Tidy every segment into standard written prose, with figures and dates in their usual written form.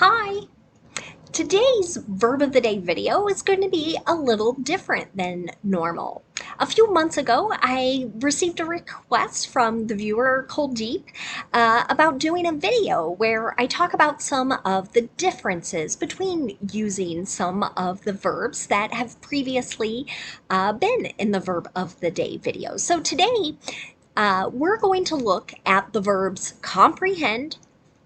Hi! Today's Verb of the Day video is going to be a little different than normal. A few months ago, I received a request from the viewer Cold Deep about doing a video where I talk about some of the differences between using some of the verbs that have previously been in the Verb of the Day video. So today, we're going to look at the verbs comprehend,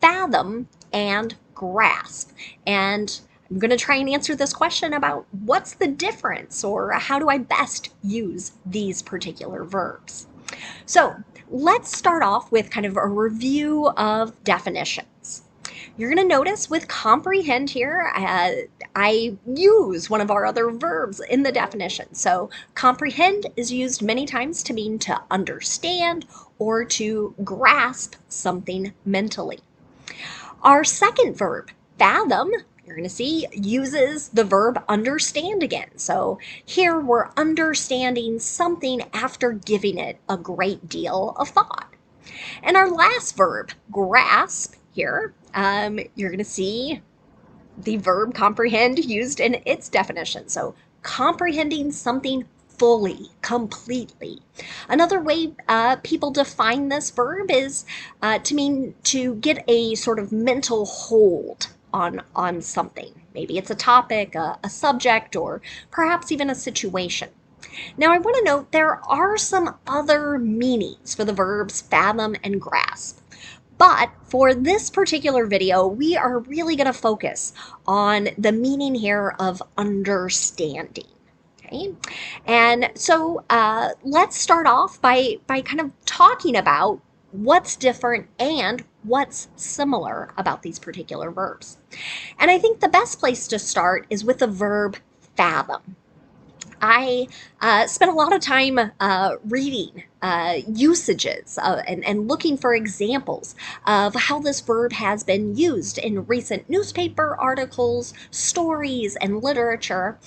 fathom, and grasp. And I'm going to try and answer this question about what's the difference or how do I best use these particular verbs. So let's start off with kind of a review of definitions. You're going to notice with comprehend here, I use one of our other verbs in the definition. So comprehend is used many times to mean to understand or to grasp something mentally. Our second verb, fathom, you're going to see, uses the verb understand again. So here we're understanding something after giving it a great deal of thought. And our last verb, grasp, here, you're going to see the verb comprehend used in its definition. So comprehending something fully, completely. Another way people define this verb is to mean to get a sort of mental hold on something. Maybe it's a topic, a subject, or perhaps even a situation. Now, I want to note there are some other meanings for the verbs fathom and grasp. But for this particular video, we are really going to focus on the meaning here of understanding. Okay? And so let's start off by kind of talking about what's different and what's similar about these particular verbs. And I think the best place to start is with the verb fathom. I spent a lot of time reading usages and looking for examples of how this verb has been used in recent newspaper articles, stories, and literature.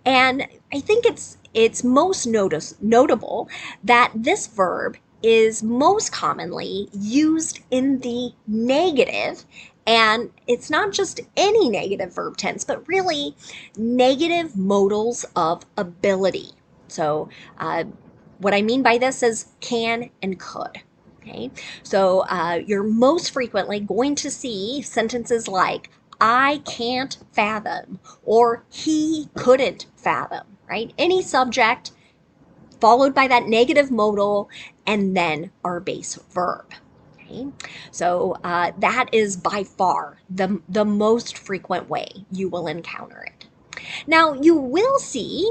And I think it's most notable that this verb is most commonly used in the negative, and it's not just any negative verb tense, but really negative modals of ability. So what I mean by this is can and could. Okay, so you're most frequently going to see sentences like I can't fathom or he couldn't fathom, right? Any subject followed by that negative modal and then our base verb. Okay? So that is by far the most frequent way you will encounter it. Now, you will see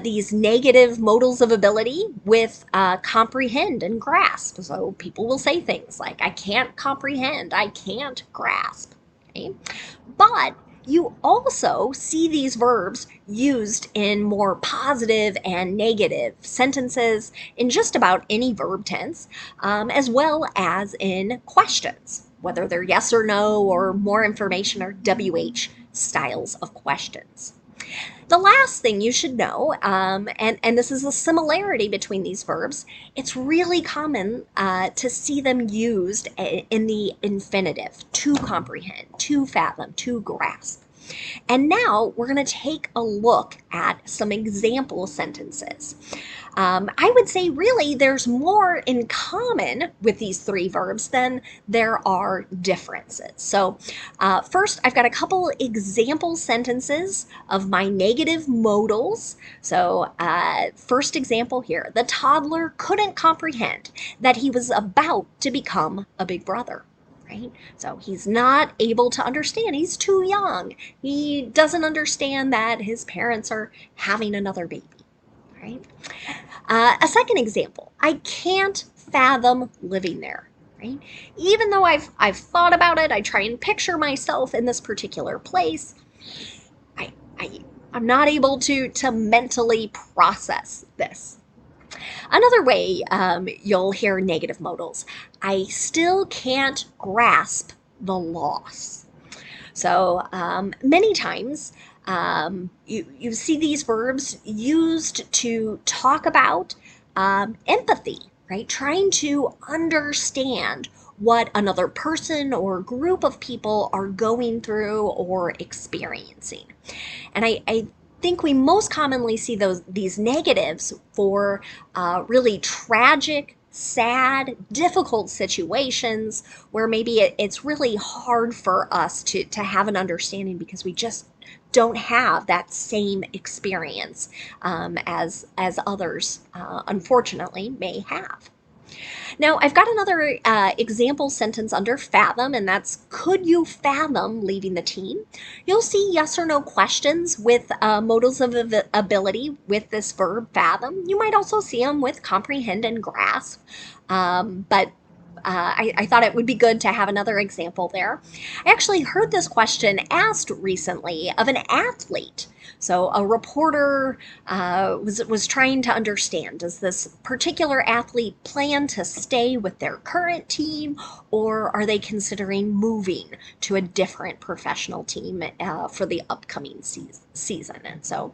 these negative modals of ability with comprehend and grasp. So people will say things like, I can't comprehend, I can't grasp. Okay? But you also see these verbs used in more positive and negative sentences in just about any verb tense, as well as in questions, whether they're yes or no or more information or WH styles of questions. The last thing you should know, and this is a similarity between these verbs, it's really common to see them used in the infinitive, to comprehend, to fathom, to grasp. And now we're going to take a look at some example sentences. I would say really there's more in common with these three verbs than there are differences. So first, I've got a couple example sentences of my negative modals. So first example here, the toddler couldn't comprehend that he was about to become a big brother. Right? So he's not able to understand. He's too young. He doesn't understand that his parents are having another baby. Right? A second example, I can't fathom living there. Right? Even though I've thought about it, I try and picture myself in this particular place. I'm not able to mentally process this. Another way you'll hear negative modals, I still can't grasp the loss. So many times you see these verbs used to talk about empathy, right? Trying to understand what another person or group of people are going through or experiencing. And I think we most commonly see these negatives for really tragic, sad, difficult situations where maybe it's really hard for us to have an understanding because we just don't have that same experience as others unfortunately may have. Now, I've got another example sentence under Fathom, and that's could you fathom leading the team? You'll see yes or no questions with modals of ability with this verb fathom. You might also see them with comprehend and grasp, but I thought it would be good to have another example there. I actually heard this question asked recently of an athlete. So a reporter was trying to understand, does this particular athlete plan to stay with their current team, or are they considering moving to a different professional team for the upcoming season? And so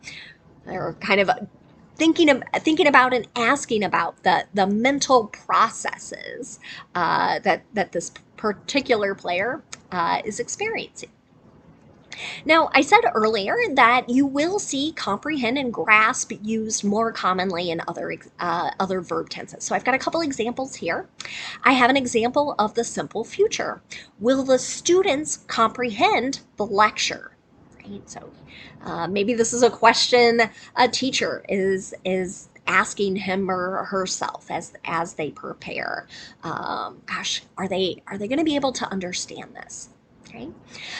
they're kind of thinking about and asking about the mental processes that this particular player is experiencing. Now, I said earlier that you will see comprehend and grasp used more commonly in other verb tenses. So I've got a couple examples here. I have an example of the simple future. Will the students comprehend the lecture? Right. So maybe this is a question a teacher is asking him or herself as they prepare. Gosh, are they going to be able to understand this? Okay.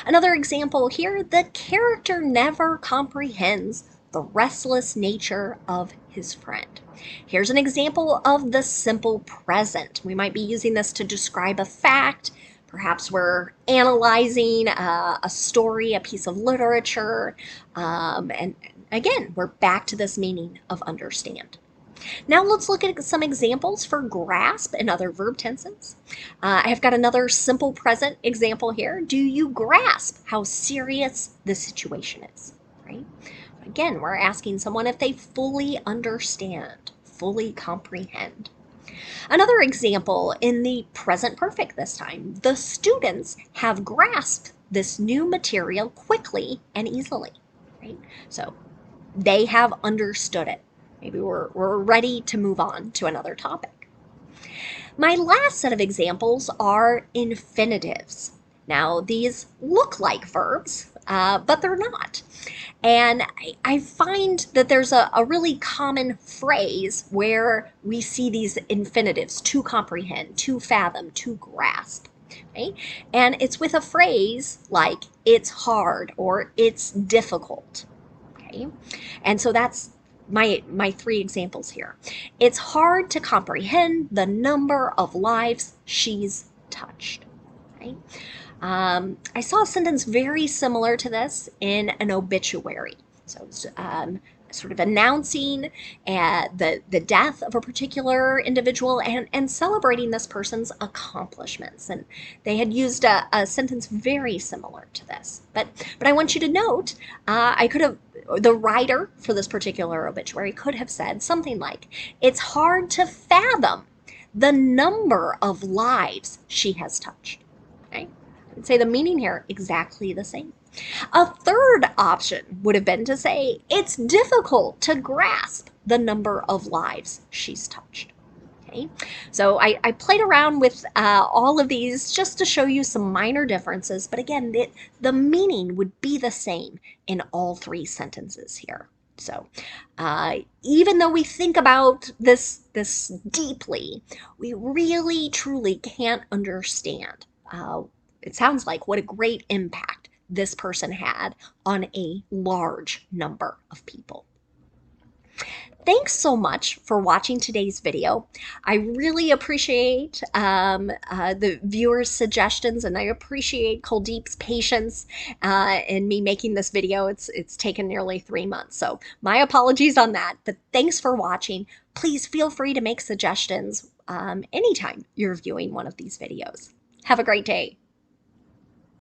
Another example here, the character never comprehends the restless nature of his friend. Here's an example of the simple present. We might be using this to describe a fact. Perhaps we're analyzing a story, a piece of literature, and again, we're back to this meaning of understand. Now let's look at some examples for grasp and other verb tenses. I have got another simple present example here. Do you grasp how serious the situation is? Right? Again, we're asking someone if they fully understand, fully comprehend. Another example in the present perfect this time. The students have grasped this new material quickly and easily. Right? So they have understood it. Maybe we're ready to move on to another topic. My last set of examples are infinitives. Now, these look like verbs, but they're not. And I find that there's a really common phrase where we see these infinitives, to comprehend, to fathom, to grasp. Okay? And it's with a phrase like it's hard or it's difficult. Okay? And so that's my three examples here. It's hard to comprehend the number of lives she's touched. Right? I saw a sentence very similar to this in an obituary. So it's sort of announcing the death of a particular individual and celebrating this person's accomplishments. And they had used a sentence very similar to this. But I want you to note, the writer for this particular obituary could have said something like, it's hard to fathom the number of lives she has touched. Okay? I would say the meaning here exactly the same. A third option would have been to say, it's difficult to grasp the number of lives she's touched. Okay, so I played around with all of these just to show you some minor differences, but again, the meaning would be the same in all three sentences here. So even though we think about this deeply, we really truly can't understand. It sounds like what a great impact this person had on a large number of people. Thanks so much for watching today's video. I really appreciate the viewers' suggestions, and I appreciate Kuldeep's patience in me making this video. It's taken nearly 3 months, so my apologies on that, but thanks for watching. Please feel free to make suggestions anytime you're viewing one of these videos. Have a great day.